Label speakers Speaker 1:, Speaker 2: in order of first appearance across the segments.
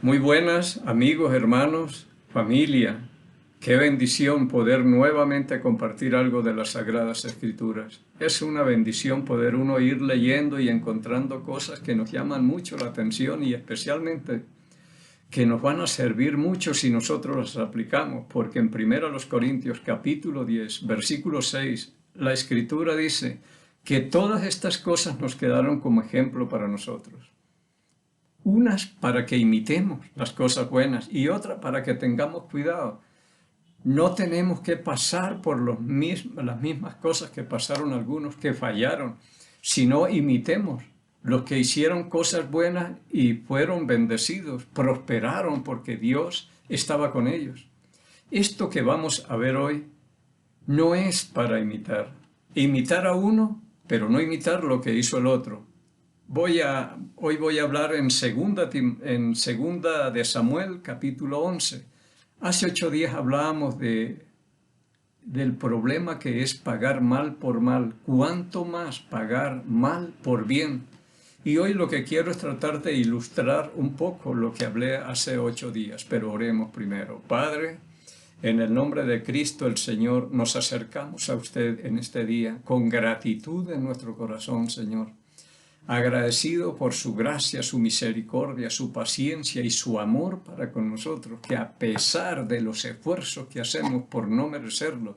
Speaker 1: Muy buenas, amigos, hermanos, familia. Qué bendición poder nuevamente compartir algo de las Sagradas Escrituras. Es una bendición poder uno ir leyendo y encontrando cosas que nos llaman mucho la atención y especialmente que nos van a servir mucho si nosotros las aplicamos, porque en 1 Corintios capítulo 10, versículo 6, la Escritura dice que todas estas cosas nos quedaron como ejemplo para nosotros. Unas para que imitemos las cosas buenas y otras para que tengamos cuidado. No tenemos que pasar por las mismas cosas que pasaron algunos que fallaron, sino imitemos los que hicieron cosas buenas y fueron bendecidos, prosperaron porque Dios estaba con ellos. Esto que vamos a ver hoy no es para imitar. Imitar a uno, pero no imitar lo que hizo el otro. Hoy voy a hablar en segunda de Samuel, capítulo 11. Hace 8 días hablábamos del problema que es pagar mal por mal. ¿Cuánto más pagar mal por bien? Y hoy lo que quiero es tratar de ilustrar un poco lo que hablé hace 8 días, pero oremos primero. Padre, en el nombre de Cristo el Señor, nos acercamos a usted en este día con gratitud en nuestro corazón, Señor. Agradecido por su gracia, su misericordia, su paciencia y su amor para con nosotros, que a pesar de los esfuerzos que hacemos por no merecerlo,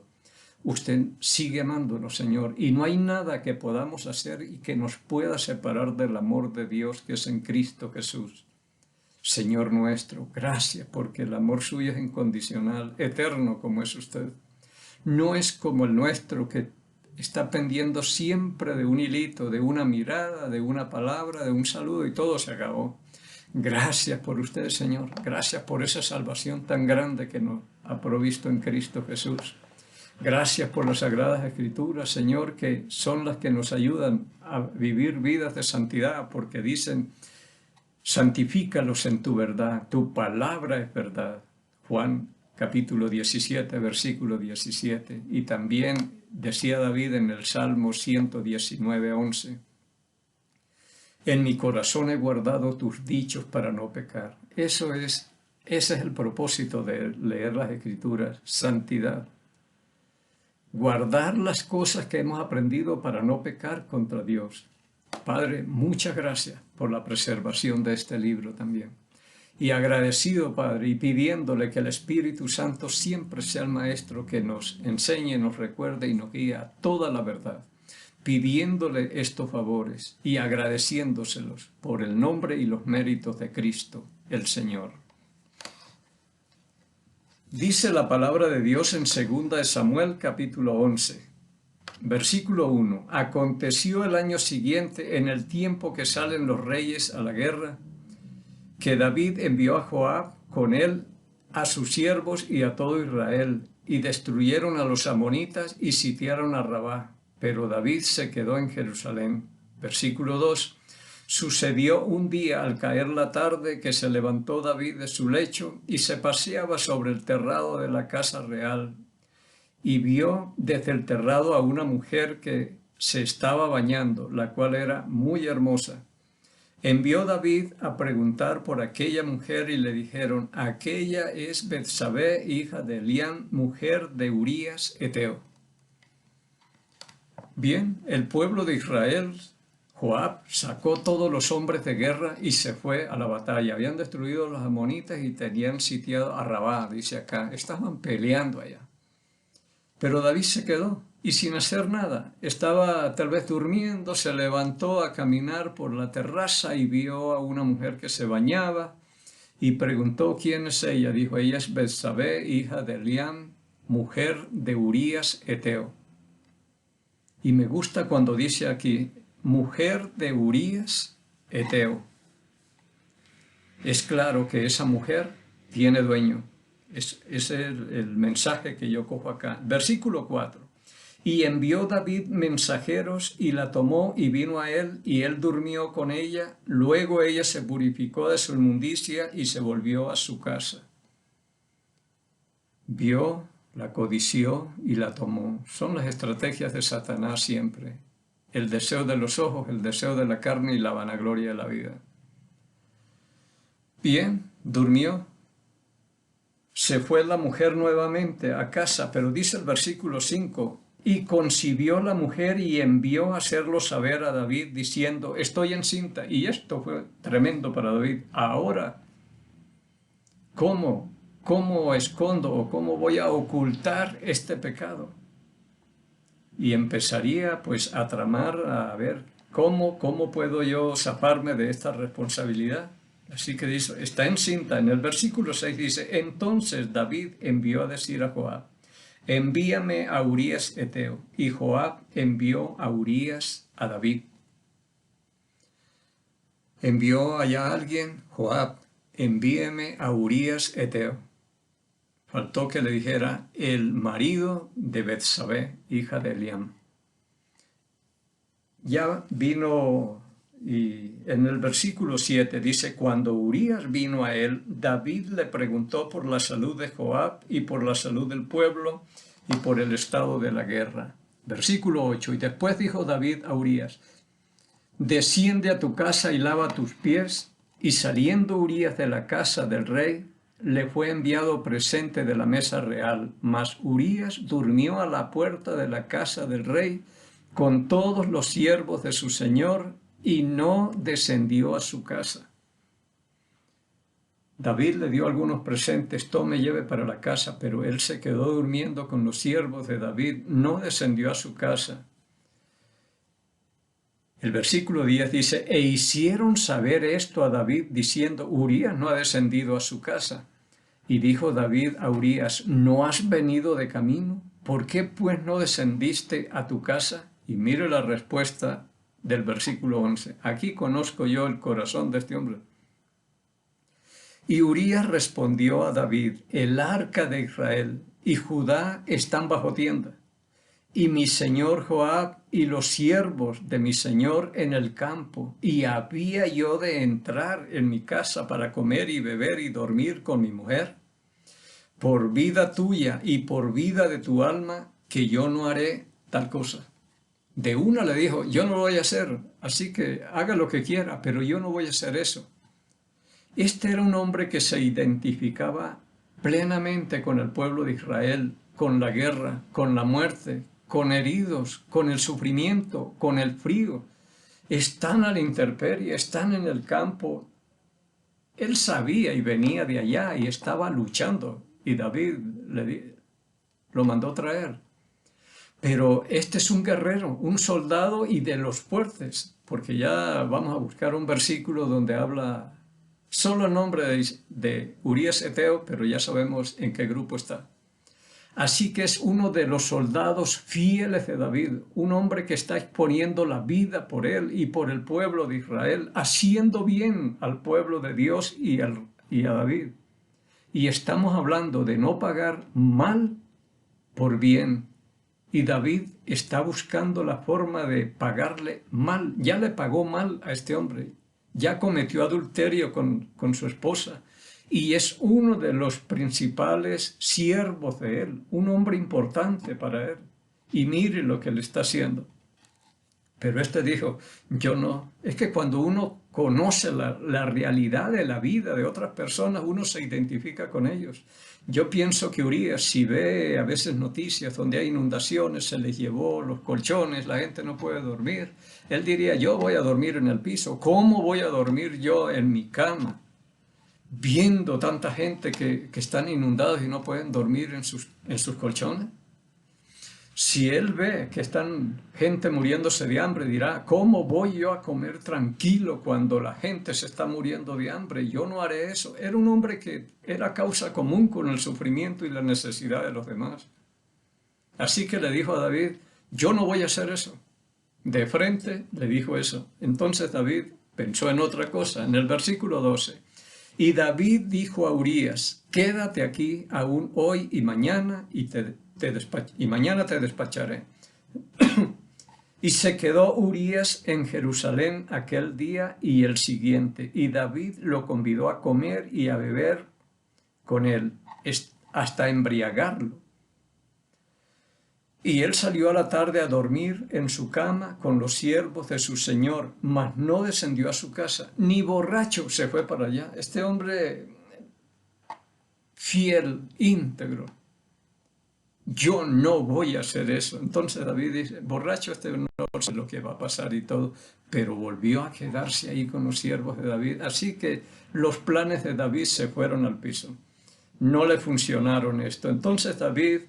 Speaker 1: usted sigue amándonos, Señor, y no hay nada que podamos hacer y que nos pueda separar del amor de Dios que es en Cristo Jesús. Señor nuestro, gracias porque el amor suyo es incondicional, eterno como es usted. No es como el nuestro que está pendiendo siempre de un hilito, de una mirada, de una palabra, de un saludo y todo se acabó. Gracias por usted, Señor. Gracias por esa salvación tan grande que nos ha provisto en Cristo Jesús. Gracias por las Sagradas Escrituras, Señor, que son las que nos ayudan a vivir vidas de santidad, porque dicen, santifícalos en tu verdad, tu palabra es verdad. Juan capítulo 17, versículo 17. Y también decía David en el Salmo 119, 11. En mi corazón he guardado tus dichos para no pecar. Ese es el propósito de leer las Escrituras, santidad. Guardar las cosas que hemos aprendido para no pecar contra Dios. Padre, muchas gracias por la preservación de este libro también. Y agradecido, Padre, y pidiéndole que el Espíritu Santo siempre sea el Maestro que nos enseñe, nos recuerde y nos guíe a toda la verdad. Pidiéndole estos favores y agradeciéndoselos por el nombre y los méritos de Cristo, el Señor. Dice la palabra de Dios en 2 de Samuel, capítulo 11. Versículo 1. Aconteció el año siguiente, en el tiempo que salen los reyes a la guerra, que David envió a Joab con él a sus siervos y a todo Israel, y destruyeron a los amonitas y sitiaron a Rabá. Pero David se quedó en Jerusalén. Versículo 2. Sucedió un día al caer la tarde que se levantó David de su lecho y se paseaba sobre el terrado de la casa real. Y vio desde el terrado a una mujer que se estaba bañando, la cual era muy hermosa. Envió David a preguntar por aquella mujer y le dijeron, aquella es Betsabé, hija de Elián, mujer de Urías Eteo. Bien, el pueblo de Israel, Joab, sacó todos los hombres de guerra y se fue a la batalla. Habían destruido a los amonitas y tenían sitiado a Rabá, dice acá. Estaban peleando allá. Pero David se quedó y sin hacer nada. Estaba tal vez durmiendo, se levantó a caminar por la terraza y vio a una mujer que se bañaba y preguntó quién es ella. Dijo, ella es Betsabé, hija de Elián, mujer de Urías Eteo. Y me gusta cuando dice aquí, mujer de Urías Eteo. Es claro que esa mujer tiene dueño. Ese es el mensaje que yo cojo acá. Versículo 4. Y envió David mensajeros y la tomó y vino a él y él durmió con ella. Luego ella se purificó de su inmundicia y se volvió a su casa. Vio, la codició y la tomó. Son las estrategias de Satanás siempre. El deseo de los ojos, el deseo de la carne y la vanagloria de la vida. Bien, durmió. Se fue la mujer nuevamente a casa, pero dice el versículo 5, y concibió la mujer y envió a hacerlo saber a David, diciendo, estoy encinta. Y esto fue tremendo para David. Ahora, ¿cómo escondo o cómo voy a ocultar este pecado? Y empezaría pues a tramar, a ver, ¿cómo puedo yo zafarme de esta responsabilidad? Así que dice, está encinta. En el versículo 6 dice, entonces David envió a decir a Joab, envíame a Urías Eteo. Y Joab envió a Urías a David. Envió allá a alguien, Joab, envíeme a Urías Eteo. Faltó que le dijera el marido de Betsabé, hija de Eliam. Ya vino, y en el versículo 7 dice, cuando Urías vino a él, David le preguntó por la salud de Joab y por la salud del pueblo y por el estado de la guerra. Versículo 8, y después dijo David a Urías, desciende a tu casa y lava tus pies. Y saliendo Urías de la casa del rey, le fue enviado presente de la mesa real. Mas Urías durmió a la puerta de la casa del rey con todos los siervos de su señor y no descendió a su casa. David le dio algunos presentes, tome, lleve para la casa, pero él se quedó durmiendo con los siervos de David, no descendió a su casa. El versículo 10 dice, e hicieron saber esto a David, diciendo, Urías no ha descendido a su casa. Y dijo David a Urías, ¿no has venido de camino? ¿Por qué pues no descendiste a tu casa? Y mire la respuesta del versículo 11. Aquí conozco yo el corazón de este hombre. Y Urías respondió a David, el arca de Israel y Judá están bajo tienda, y mi señor Joab y los siervos de mi señor en el campo, y había yo de entrar en mi casa para comer y beber y dormir con mi mujer. Por vida tuya y por vida de tu alma, que yo no haré tal cosa. De una le dijo, yo no lo voy a hacer, así que haga lo que quiera, pero yo no voy a hacer eso. Este era un hombre que se identificaba plenamente con el pueblo de Israel, con la guerra, con la muerte, con heridos, con el sufrimiento, con el frío. Están a la intemperie, están en el campo. Él sabía y venía de allá y estaba luchando, y David lo mandó traer. Pero este es un guerrero, un soldado y de los fuertes, porque ya vamos a buscar un versículo donde habla solo el nombre de Urías Eteo, pero ya sabemos en qué grupo está. Así que es uno de los soldados fieles de David, un hombre que está exponiendo la vida por él y por el pueblo de Israel, haciendo bien al pueblo de Dios y a David. Y estamos hablando de no pagar mal por bien. Y David está buscando la forma de pagarle mal. Ya le pagó mal a este hombre. Ya cometió adulterio con su esposa. Y es uno de los principales siervos de él. Un hombre importante para él. Y mire lo que le está haciendo. Pero este dijo, yo no. Es que cuando uno conoce la realidad de la vida de otras personas, uno se identifica con ellos. Yo pienso que Urías, si ve a veces noticias donde hay inundaciones, se les llevó los colchones, la gente no puede dormir, él diría, yo voy a dormir en el piso. ¿Cómo voy a dormir yo en mi cama? Viendo tanta gente que están inundados y no pueden dormir en sus colchones. Si él ve que están gente muriéndose de hambre, dirá, ¿cómo voy yo a comer tranquilo cuando la gente se está muriendo de hambre? Yo no haré eso. Era un hombre que era causa común con el sufrimiento y la necesidad de los demás. Así que le dijo a David, yo no voy a hacer eso. De frente le dijo eso. Entonces David pensó en otra cosa, en el versículo 12. Y David dijo a Urías, quédate aquí aún hoy y mañana y mañana te despacharé. Y se quedó Urías en Jerusalén aquel día y el siguiente, y David lo convidó a comer y a beber con él, hasta embriagarlo. Y él salió a la tarde a dormir en su cama con los siervos de su señor, mas no descendió a su casa, ni borracho se fue para allá. Este hombre fiel, íntegro, yo no voy a hacer eso. Entonces David dice, borracho este no sé lo que va a pasar y todo, pero volvió a quedarse ahí con los siervos de David. Así que los planes de David se fueron al piso. No le funcionaron esto. Entonces David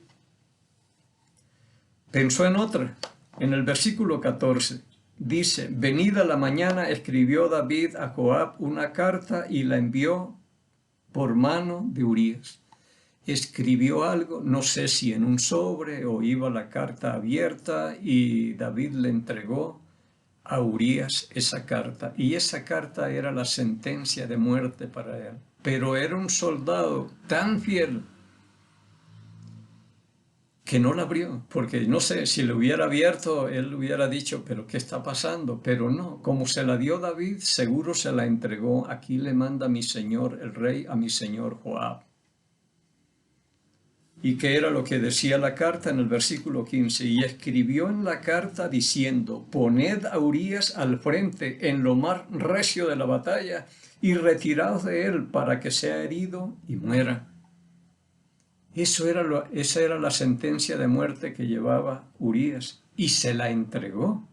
Speaker 1: pensó en otra. En el versículo 14 dice, venida la mañana escribió David a Joab una carta y la envió por mano de Urías. Escribió algo, no sé si en un sobre o iba la carta abierta, y David le entregó a Urías esa carta. Y esa carta era la sentencia de muerte para él. Pero era un soldado tan fiel que no la abrió, porque no sé, si lo hubiera abierto, él hubiera dicho, pero ¿qué está pasando? Pero no, como se la dio David, seguro se la entregó. Aquí le manda mi señor el rey a mi señor Joab. ¿Y qué era lo que decía la carta en el versículo 15? Y escribió en la carta diciendo, poned a Urías al frente en lo más recio de la batalla y retiraos de él para que sea herido y muera. Esa era la sentencia de muerte que llevaba Urías, y se la entregó.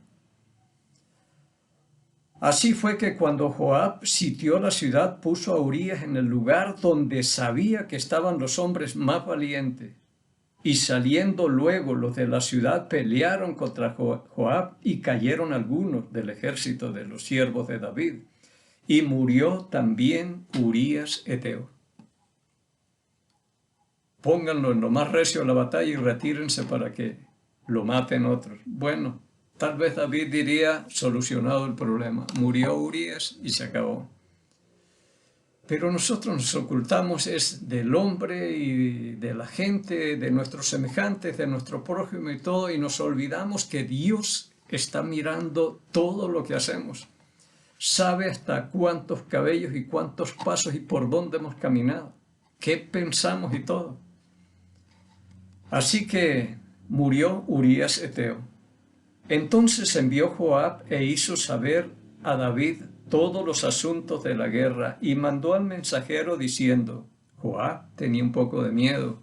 Speaker 1: Así fue que cuando Joab sitió la ciudad, puso a Urías en el lugar donde sabía que estaban los hombres más valientes. Y saliendo luego los de la ciudad pelearon contra Joab, y cayeron algunos del ejército de los siervos de David. Y murió también Urías heteo. Pónganlo en lo más recio de la batalla y retírense para que lo maten otros. Bueno, tal vez David diría, solucionado el problema. Murió Urías y se acabó. Pero nosotros nos ocultamos es del hombre y de la gente, de nuestros semejantes, de nuestro prójimo y todo, y nos olvidamos que Dios está mirando todo lo que hacemos. Sabe hasta cuántos cabellos y cuántos pasos y por dónde hemos caminado, qué pensamos y todo. Así que murió Urías heteo. Entonces envió Joab e hizo saber a David todos los asuntos de la guerra, y mandó al mensajero diciendo, Joab tenía un poco de miedo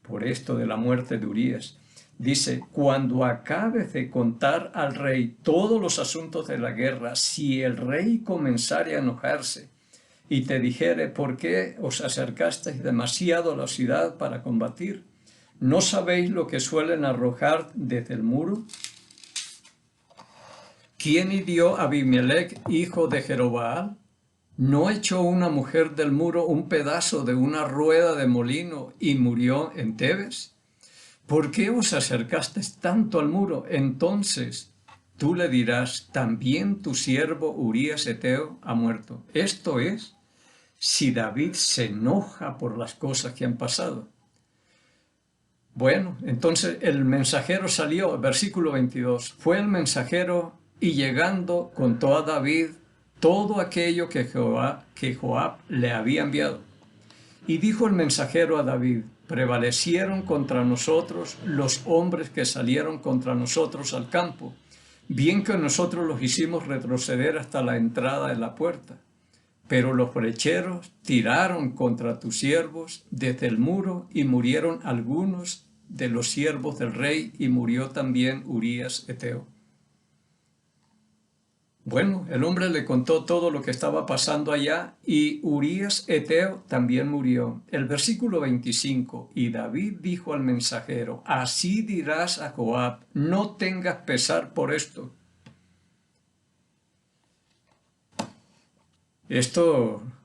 Speaker 1: por esto de la muerte de Urías. Dice, cuando acabes de contar al rey todos los asuntos de la guerra, si el rey comenzare a enojarse y te dijere, ¿por qué os acercasteis demasiado a la ciudad para combatir? ¿No sabéis lo que suelen arrojar desde el muro? ¿Quién hirió a Abimelech, hijo de Jerobaal? ¿No echó una mujer del muro un pedazo de una rueda de molino y murió en Tebes? ¿Por qué os acercasteis tanto al muro? Entonces tú le dirás, también tu siervo Urías heteo ha muerto. Esto es, si David se enoja por las cosas que han pasado. Bueno, entonces el mensajero salió, versículo 22, fue el mensajero y llegando contó a David todo aquello que Joab le había enviado. Y dijo el mensajero a David, prevalecieron contra nosotros los hombres que salieron contra nosotros al campo, bien que nosotros los hicimos retroceder hasta la entrada de la puerta. Pero los flecheros tiraron contra tus siervos desde el muro y murieron algunos de los siervos del rey y murió también Urías heteo. Bueno, el hombre le contó todo lo que estaba pasando allá y Urías heteo también murió. El versículo 25, y David dijo al mensajero, así dirás a Joab, no tengas pesar por esto.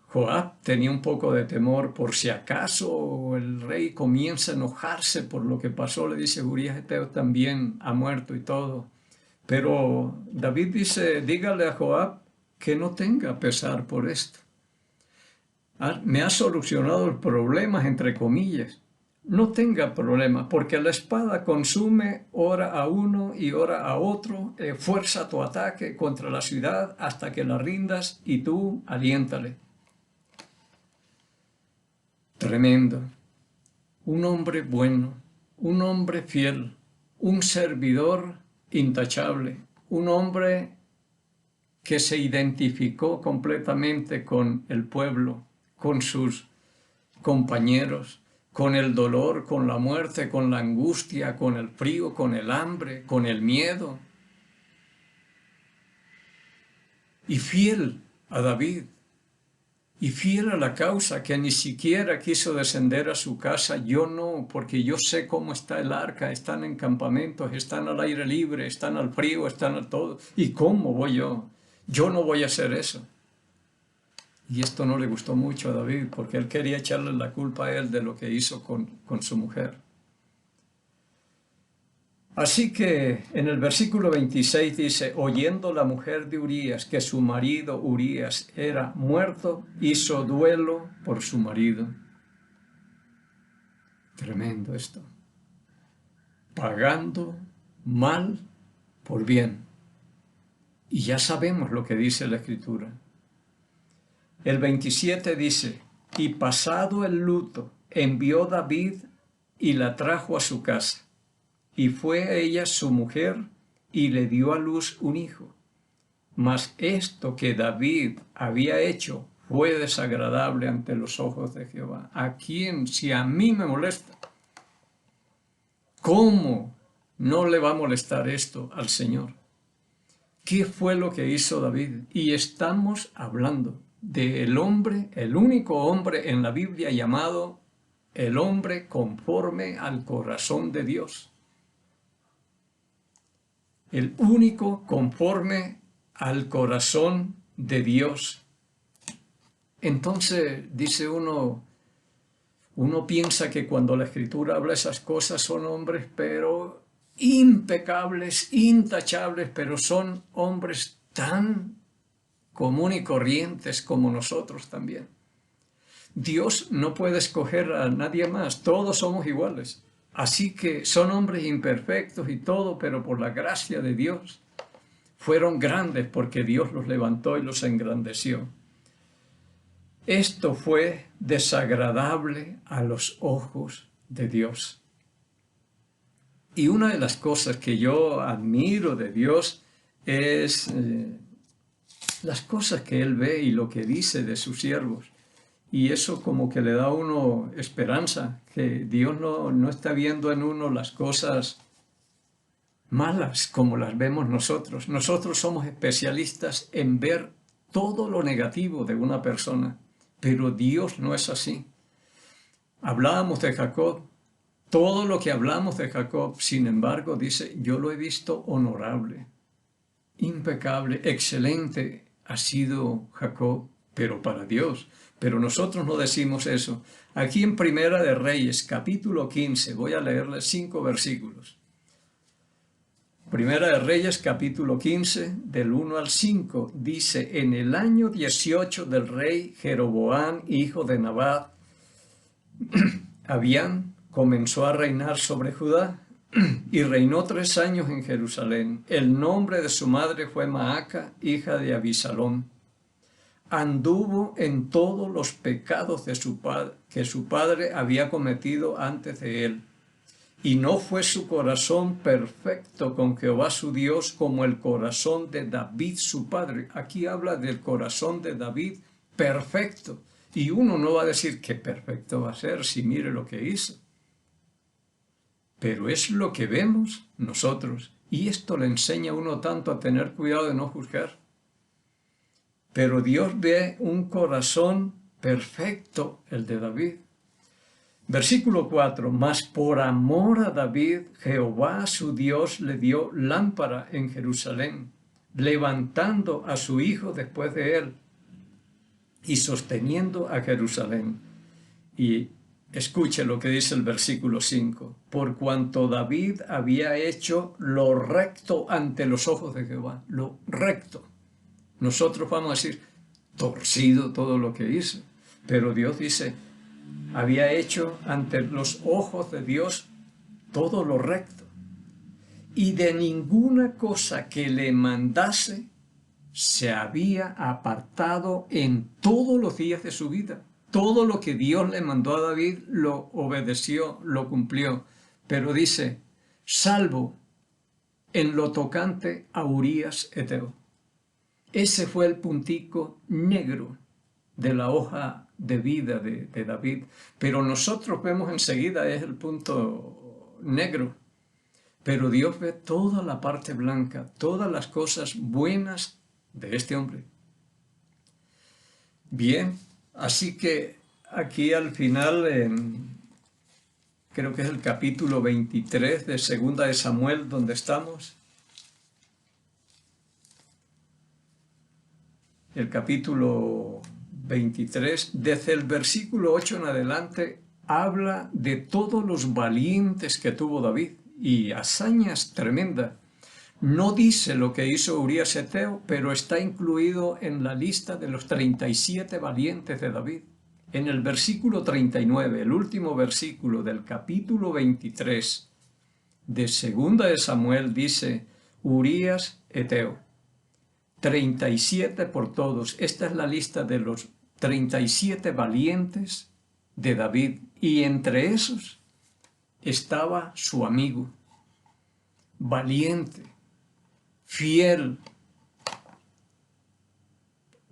Speaker 1: Joab tenía un poco de temor por si acaso el rey comienza a enojarse por lo que pasó. Le dice, Urías heteo también ha muerto y todo. Pero David dice, dígale a Joab que no tenga pesar por esto. Me ha solucionado los problemas, entre comillas. No tenga problemas, porque la espada consume ora a uno y ora a otro, fuerza tu ataque contra la ciudad hasta que la rindas y tú aliéntale. Tremendo. Un hombre bueno, un hombre fiel, un servidor intachable, un hombre que se identificó completamente con el pueblo, con sus compañeros, con el dolor, con la muerte, con la angustia, con el frío, con el hambre, con el miedo. Y fiel a David, y fiel a la causa, que ni siquiera quiso descender a su casa. Yo no, porque yo sé cómo está el arca, están en campamentos, están al aire libre, están al frío, están al todo. ¿Y cómo voy yo? Yo no voy a hacer eso. Y esto no le gustó mucho a David, porque él quería echarle la culpa a él de lo que hizo con su mujer. Así que en el versículo 26 dice, oyendo la mujer de Urías que su marido Urías era muerto, hizo duelo por su marido. Tremendo esto. Pagando mal por bien. Y ya sabemos lo que dice la Escritura. El 27 dice, y pasado el luto, envió David y la trajo a su casa. Y fue ella su mujer y le dio a luz un hijo. Mas esto que David había hecho fue desagradable ante los ojos de Jehová. ¿A quién? Si a mí me molesta, ¿cómo no le va a molestar esto al Señor? ¿Qué fue lo que hizo David? Y estamos hablando del hombre, el único hombre en la Biblia llamado el hombre conforme al corazón de Dios. El único conforme al corazón de Dios. Entonces, dice uno piensa que cuando la Escritura habla esas cosas son hombres, pero impecables, intachables, pero son hombres tan común y corrientes como nosotros también. Dios no puede escoger a nadie más, todos somos iguales. Así que son hombres imperfectos y todo, pero por la gracia de Dios fueron grandes porque Dios los levantó y los engrandeció. Esto fue desagradable a los ojos de Dios. Y una de las cosas que yo admiro de Dios es las cosas que Él ve y lo que dice de sus siervos. Y eso como que le da a uno esperanza, que Dios no está viendo en uno las cosas malas como las vemos nosotros. Nosotros somos especialistas en ver todo lo negativo de una persona, pero Dios no es así. Hablábamos de Jacob, todo lo que hablamos de Jacob, sin embargo, dice, yo lo he visto honorable, impecable, excelente ha sido Jacob, pero para Dios. Pero nosotros no decimos eso. Aquí en Primera de Reyes, capítulo 15, voy a leerles 5 versículos. Primera de Reyes, capítulo 15, del 1 al 5, dice, en el año 18 del rey Jeroboam, hijo de Nabat, Abián comenzó a reinar sobre Judá y reinó 3 años en Jerusalén. El nombre de su madre fue Maaca, hija de Abisalom. Anduvo en todos los pecados de que su padre había cometido antes de él. Y no fue su corazón perfecto con Jehová su Dios como el corazón de David su padre. Aquí habla del corazón de David perfecto. Y uno no va a decir qué perfecto va a ser si mire lo que hizo. Pero es lo que vemos nosotros. Y esto le enseña a uno tanto a tener cuidado de no juzgar. Pero Dios ve un corazón perfecto, el de David. Versículo 4, mas por amor a David, Jehová su Dios le dio lámpara en Jerusalén, levantando a su hijo después de él y sosteniendo a Jerusalén. Y escuche lo que dice el versículo 5, por cuanto David había hecho lo recto ante los ojos de Jehová, lo recto. Nosotros vamos a decir, torcido todo lo que hizo, pero Dios dice, había hecho ante los ojos de Dios todo lo recto. Y de ninguna cosa que le mandase se había apartado en todos los días de su vida. Todo lo que Dios le mandó a David lo obedeció, lo cumplió. Pero dice, salvo en lo tocante a Urías Eteo. Ese fue el puntico negro de la hoja de vida de David, pero nosotros vemos enseguida es el punto negro, pero Dios ve toda la parte blanca, todas las cosas buenas de este hombre. Bien, así que aquí al final, creo que es el capítulo 23 de Segunda de Samuel donde estamos, el capítulo 23, desde el versículo 8 en adelante, habla de todos los valientes que tuvo David y hazañas tremendas. No dice lo que hizo Urías Eteo, pero está incluido en la lista de los 37 valientes de David. En el versículo 39, el último versículo del capítulo 23 de Segunda de Samuel, dice Urías Eteo. 37 por todos. Esta es la lista de los 37 valientes de David. Y entre esos estaba su amigo, valiente, fiel,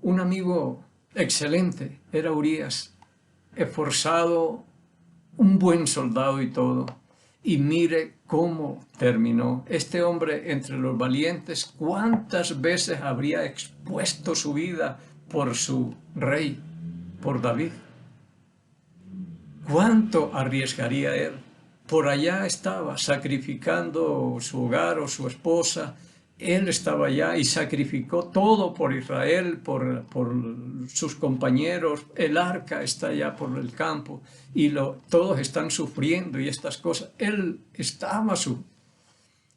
Speaker 1: un amigo excelente, era Urías, esforzado, un buen soldado y todo. Y mire cómo terminó. Este hombre entre los valientes, ¿cuántas veces habría expuesto su vida por su rey, por David? ¿Cuánto arriesgaría él? Por allá estaba sacrificando su hogar o su esposa. Él estaba allá y sacrificó todo por Israel, por sus compañeros. El arca está allá por el campo y todos están sufriendo y estas cosas. Él estaba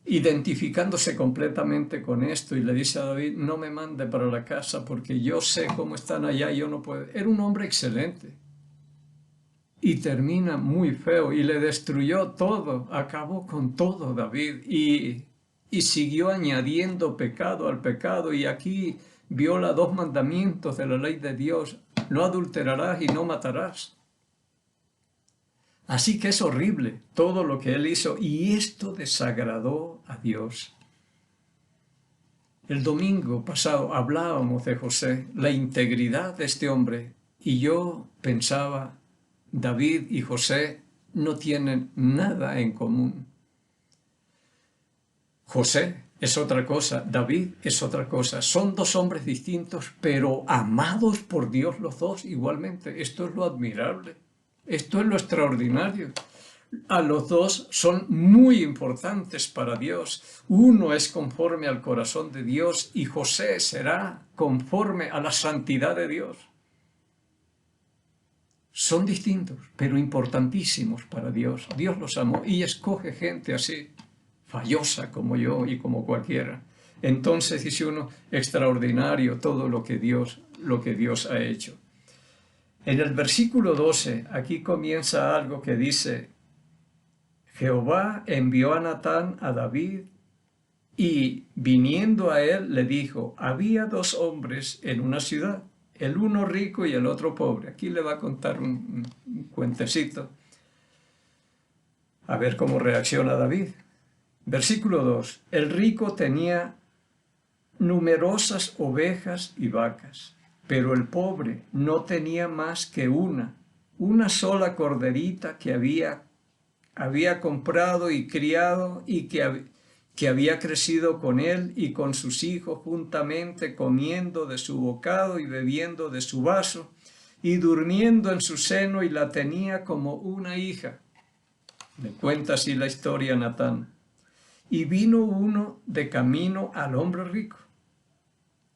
Speaker 1: identificándose completamente con esto y le dice a David, no me mande para la casa porque yo sé cómo están allá y yo no puedo. Era un hombre excelente. Y termina muy feo y le destruyó todo, acabó con todo David y siguió añadiendo pecado al pecado y aquí viola 2 mandamientos de la ley de Dios, no adulterarás y no matarás. Así que es horrible todo lo que él hizo y esto desagradó a Dios. El domingo pasado hablábamos de José, la integridad de este hombre y yo pensaba, David y José no tienen nada en común. José es otra cosa, David es otra cosa. Son 2 hombres distintos, pero amados por Dios los dos igualmente. Esto es lo admirable, esto es lo extraordinario. A los 2 son muy importantes para Dios. Uno es conforme al corazón de Dios y José será conforme a la santidad de Dios. Son distintos, pero importantísimos para Dios. Dios los amó y escoge gente así, fallosa como yo y como cualquiera. Entonces dice uno, extraordinario todo lo que Dios ha hecho. En el versículo 12, aquí comienza algo que dice, Jehová envió a Natán a David y viniendo a él le dijo, había 2 hombres en una ciudad, el uno rico y el otro pobre. Aquí le va a contar un cuentecito. A ver cómo reacciona David. Versículo 2. El rico tenía numerosas ovejas y vacas, pero el pobre no tenía más que una sola corderita que había comprado y criado y que había crecido con él y con sus hijos juntamente, comiendo de su bocado y bebiendo de su vaso, y durmiendo en su seno, y la tenía como una hija. Le cuenta así la historia a Natán. Y vino uno de camino al hombre rico,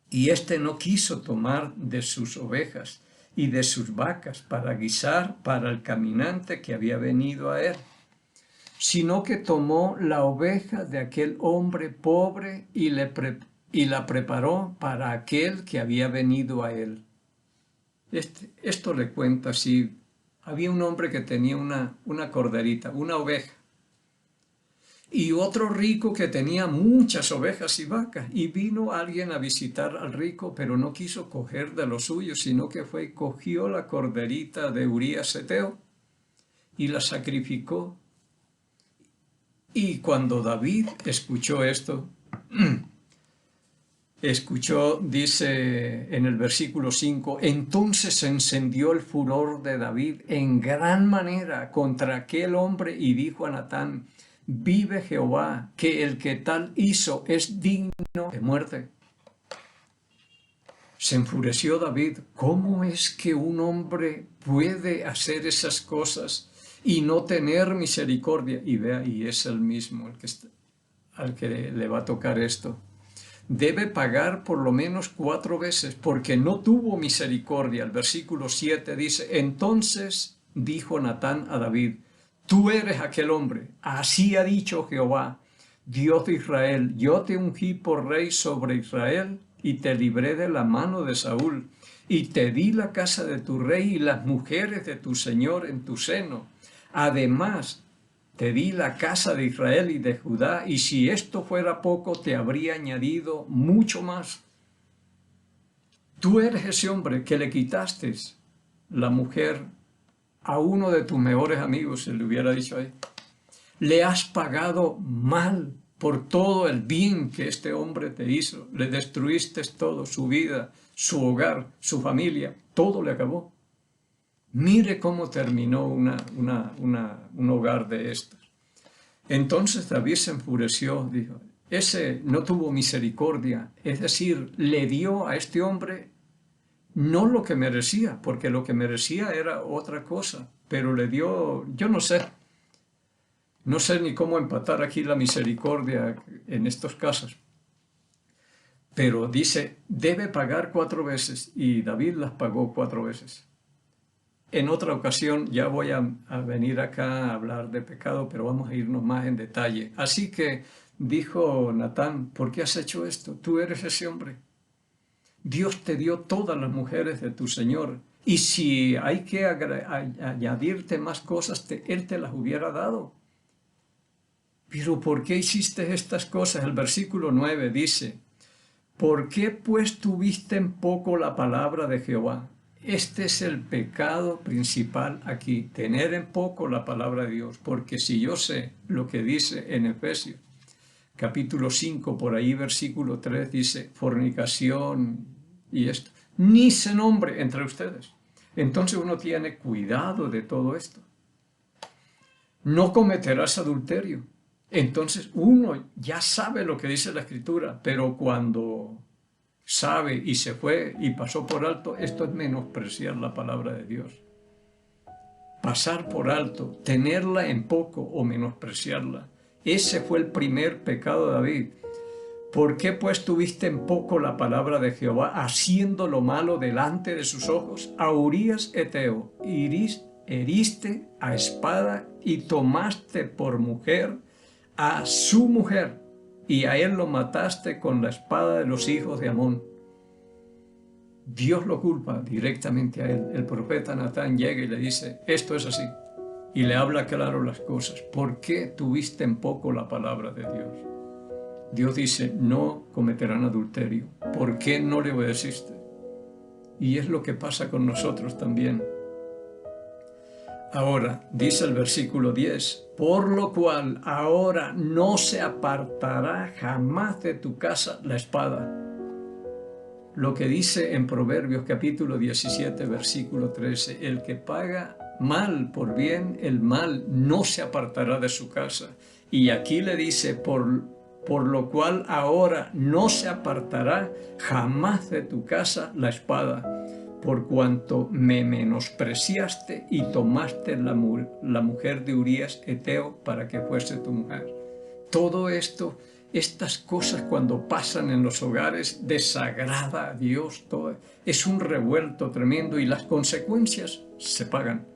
Speaker 1: y éste no quiso tomar de sus ovejas y de sus vacas para guisar para el caminante que había venido a él, sino que tomó la oveja de aquel hombre pobre y la preparó para aquel que había venido a él. Esto le cuenta así. Había un hombre que tenía una corderita, una oveja, y otro rico que tenía muchas ovejas y vacas, y vino alguien a visitar al rico, pero no quiso coger de lo suyo, sino que fue y cogió la corderita de Urías Eteo y la sacrificó. Y cuando David escuchó esto, dice en el versículo 5, entonces se encendió el furor de David en gran manera contra aquel hombre y dijo a Natán, vive Jehová, que el que tal hizo es digno de muerte. Se enfureció David. ¿Cómo es que un hombre puede hacer esas cosas y no tener misericordia? Y vea, y es el mismo al que le va a tocar esto. Debe pagar por lo menos 4 veces, porque no tuvo misericordia. El versículo 7 dice, entonces dijo Natán a David, tú eres aquel hombre, así ha dicho Jehová, Dios de Israel, yo te ungí por rey sobre Israel, y te libré de la mano de Saúl, y te di la casa de tu rey y las mujeres de tu señor en tu seno. Además, te di la casa de Israel y de Judá, y si esto fuera poco, te habría añadido mucho más. Tú eres ese hombre que le quitaste la mujer a uno de tus mejores amigos, se le hubiera dicho ahí. Le has pagado mal por todo el bien que este hombre te hizo. Le destruiste todo, su vida, su hogar, su familia, todo le acabó. Mire cómo terminó un hogar de estos. Entonces David se enfureció, dijo, ese no tuvo misericordia, es decir, le dio a este hombre no lo que merecía, porque lo que merecía era otra cosa, pero le dio, yo no sé ni cómo empatar aquí la misericordia en estos casos. Pero dice, debe pagar 4 veces, y David las pagó 4 veces. En otra ocasión ya voy a venir acá a hablar de pecado, pero vamos a irnos más en detalle. Así que dijo Natán, ¿por qué has hecho esto? Tú eres ese hombre. Dios te dio todas las mujeres de tu Señor, y si hay que añadirte más cosas, Él te las hubiera dado. Pero ¿por qué hiciste estas cosas? El versículo 9 dice, ¿por qué pues tuviste en poco la palabra de Jehová? Este es el pecado principal aquí, tener en poco la palabra de Dios, porque si yo sé lo que dice en Efesios, capítulo 5, por ahí versículo 3, dice fornicación y esto, ni se nombre entre ustedes. Entonces uno tiene cuidado de todo esto. No cometerás adulterio. Entonces uno ya sabe lo que dice la Escritura, pero cuando sabe y se fue y pasó por alto, esto es menospreciar la palabra de Dios. Pasar por alto, tenerla en poco o menospreciarla. Ese fue el primer pecado de David. ¿Por qué pues tuviste en poco la palabra de Jehová, haciendo lo malo delante de sus ojos? A Urías Eteo heriste a espada y tomaste por mujer a su mujer, y a él lo mataste con la espada de los hijos de Amón. Dios lo culpa directamente a él. El profeta Natán llega y le dice, esto es así, y le habla claro las cosas. ¿Por qué tuviste en poco la palabra de Dios? Dios dice, no cometerán adulterio. ¿Por qué no le obedeciste? Y es lo que pasa con nosotros también. Ahora, dice el versículo 10, por lo cual ahora no se apartará jamás de tu casa la espada. Lo que dice en Proverbios capítulo 17, versículo 13, el que paga mal por bien, el mal no se apartará de su casa. Y aquí le dice, por lo cual ahora no se apartará jamás de tu casa la espada, por cuanto me menospreciaste y tomaste la mujer de Urías Eteo para que fuese tu mujer. Todo esto, estas cosas cuando pasan en los hogares, desagrada a Dios. Todo es un revuelto tremendo y las consecuencias se pagan.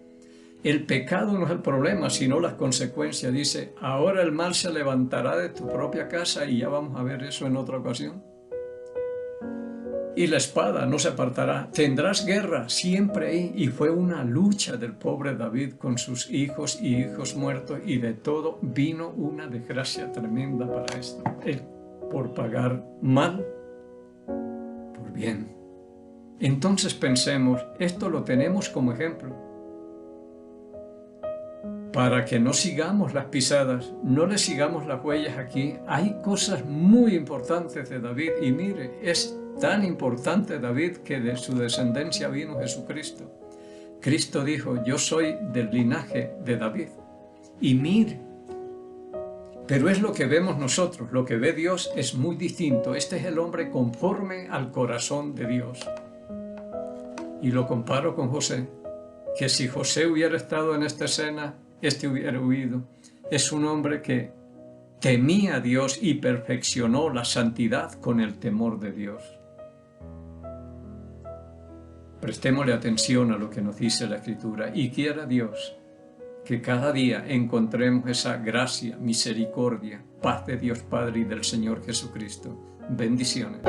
Speaker 1: El pecado no es el problema, sino las consecuencias. Dice, ahora el mal se levantará de tu propia casa, y ya vamos a ver eso en otra ocasión. Y la espada no se apartará. Tendrás guerra siempre ahí. Y fue una lucha del pobre David con sus hijos y hijos muertos, y de todo vino una desgracia tremenda para esto. Él, por pagar mal por bien. Entonces pensemos, esto lo tenemos como ejemplo. para que no sigamos las pisadas, no le sigamos las huellas aquí. Hay cosas muy importantes de David, y mire, es tan importante David que de su descendencia vino Jesucristo. Cristo dijo, yo soy del linaje de David. Y mire, pero es lo que vemos nosotros, lo que ve Dios es muy distinto. Este es el hombre conforme al corazón de Dios. Y lo comparo con José, que si José hubiera estado en esta escena, este hubiera huido. Es un hombre que temía a Dios y perfeccionó la santidad con el temor de Dios. Prestémosle atención a lo que nos dice la Escritura y quiera Dios que cada día encontremos esa gracia, misericordia, paz de Dios Padre y del Señor Jesucristo. Bendiciones.